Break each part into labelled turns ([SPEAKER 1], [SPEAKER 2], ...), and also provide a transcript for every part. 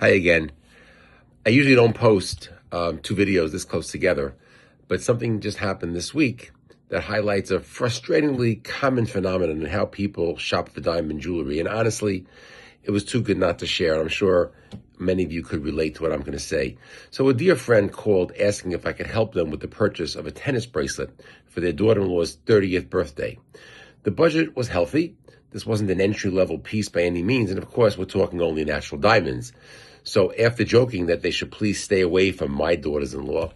[SPEAKER 1] Hi again. I usually don't post two videos this close together, but something just happened this week that highlights a frustratingly common phenomenon in how people shop for diamond jewelry. And honestly, it was too good not to share. I'm sure many of you could relate to what I'm going to say. So a dear friend called asking if I could help them with the purchase of a tennis bracelet for their daughter-in-law's 30th birthday. The budget was healthy. This wasn't an entry-level piece by any means. And of course, we're talking only natural diamonds. So after joking that they should please stay away from my daughters-in-law,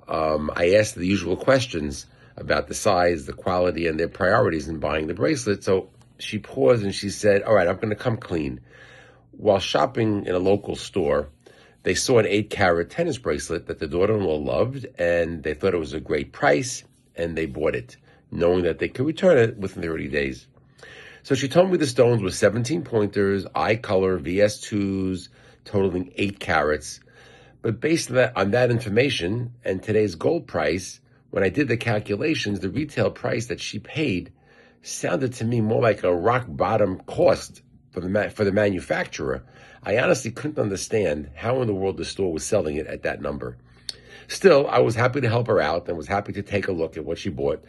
[SPEAKER 1] I asked the usual questions about the size, the quality, and their priorities in buying the bracelet. So she paused and she said, all right, I'm going to come clean. While shopping in a local store, they saw an 8-carat tennis bracelet that the daughter-in-law loved, and they thought it was a great price, and they bought it, knowing that they could return it within 30 days. So she told me the stones were 17 pointers, eye color, VS2s, totaling 8 carats. But based on that information and today's gold price, when I did the calculations, the retail price that she paid sounded to me more like a rock bottom cost for the manufacturer. I honestly couldn't understand how in the world the store was selling it at that number. Still, I was happy to help her out and was happy to take a look at what she bought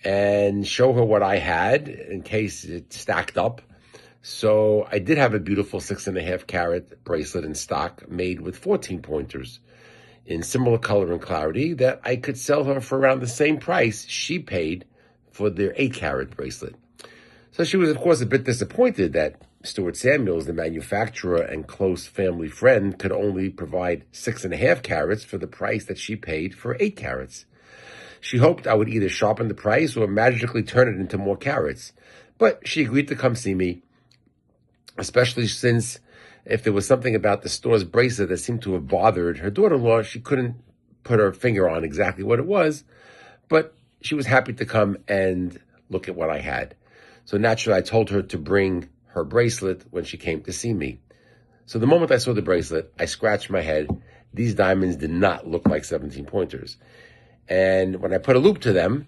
[SPEAKER 1] and show her what I had in case it stacked up. So I did have a beautiful 6.5 carat bracelet in stock made with 14 pointers in similar color and clarity that I could sell her for around the same price she paid for their 8 carat bracelet. So she was, of course, a bit disappointed that Stuart Samuels, the manufacturer and close family friend, could only provide 6.5 carats for the price that she paid for 8 carats. She hoped I would either sharpen the price or magically turn it into more carats. But she agreed to come see me, especially since if there was something about the store's bracelet that seemed to have bothered her daughter-in-law, she couldn't put her finger on exactly what it was, but she was happy to come and look at what I had. So naturally, I told her to bring her bracelet when she came to see me. So the moment I saw the bracelet, I scratched my head. These diamonds did not look like 17 pointers. And when I put a loupe to them,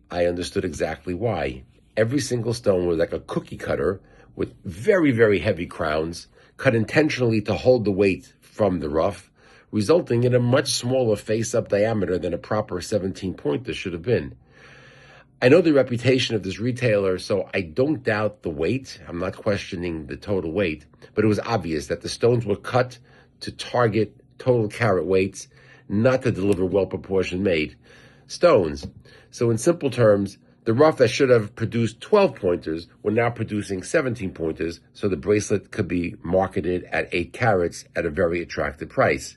[SPEAKER 1] I understood exactly why. Every single stone was like a cookie cutter with very, very heavy crowns, cut intentionally to hold the weight from the rough, resulting in a much smaller face-up diameter than a proper 17-pointer should have been. I know the reputation of this retailer, so I don't doubt the weight. I'm not questioning the total weight, but it was obvious that the stones were cut to target total carat weights, not to deliver well-proportioned made stones. So in simple terms, the rough that should have produced 12 pointers were now producing 17 pointers, so the bracelet could be marketed at 8 carats at a very attractive price.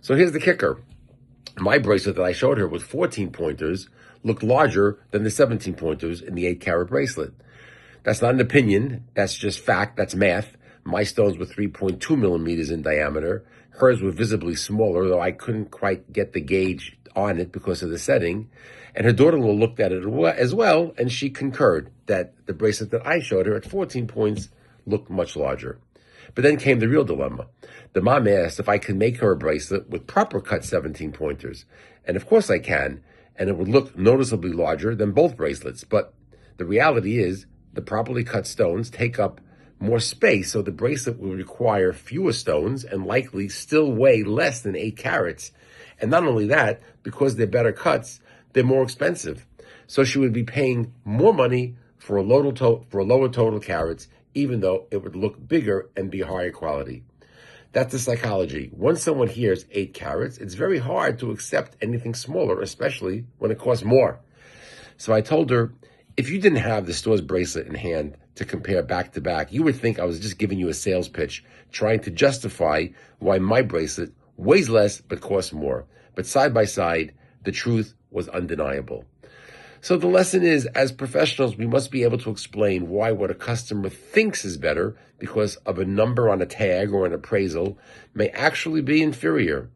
[SPEAKER 1] So here's the kicker. My bracelet that I showed her with 14 pointers looked larger than the 17 pointers in the 8 carat bracelet. That's not an opinion. That's just fact. That's math. My stones were 3.2 millimeters in diameter. Hers were visibly smaller, though I couldn't quite get the gauge on it because of the setting. And her daughter-in-law looked at it as well, and she concurred that the bracelet that I showed her at 14 points looked much larger. But then came the real dilemma. The mom asked if I could make her a bracelet with proper cut 17 pointers. And of course I can, and it would look noticeably larger than both bracelets. But the reality is the properly cut stones take up more space, so the bracelet will require fewer stones and likely still weigh less than 8 carats. And not only that, because they're better cuts, they're more expensive. So she would be paying more money for a lower total carats, even though it would look bigger and be higher quality. That's the psychology. Once someone hears 8 carats, it's very hard to accept anything smaller, especially when it costs more. So I told her, if you didn't have the store's bracelet in hand to compare back to back, you would think I was just giving you a sales pitch, trying to justify why my bracelet weighs less but costs more. But side by side, the truth was undeniable. So the lesson is, as professionals, we must be able to explain why what a customer thinks is better because of a number on a tag or an appraisal may actually be inferior.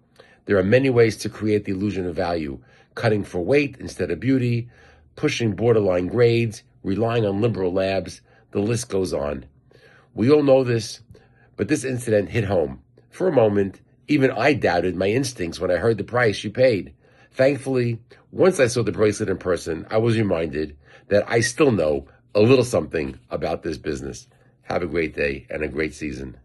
[SPEAKER 1] There are many ways to create the illusion of value: cutting for weight instead of beauty, pushing borderline grades, relying on liberal labs. The list goes on. We all know this, but this incident hit home. For a moment, even I doubted my instincts when I heard the price she paid. Thankfully, once I saw the bracelet in person, I was reminded that I still know a little something about this business. Have a great day and a great season.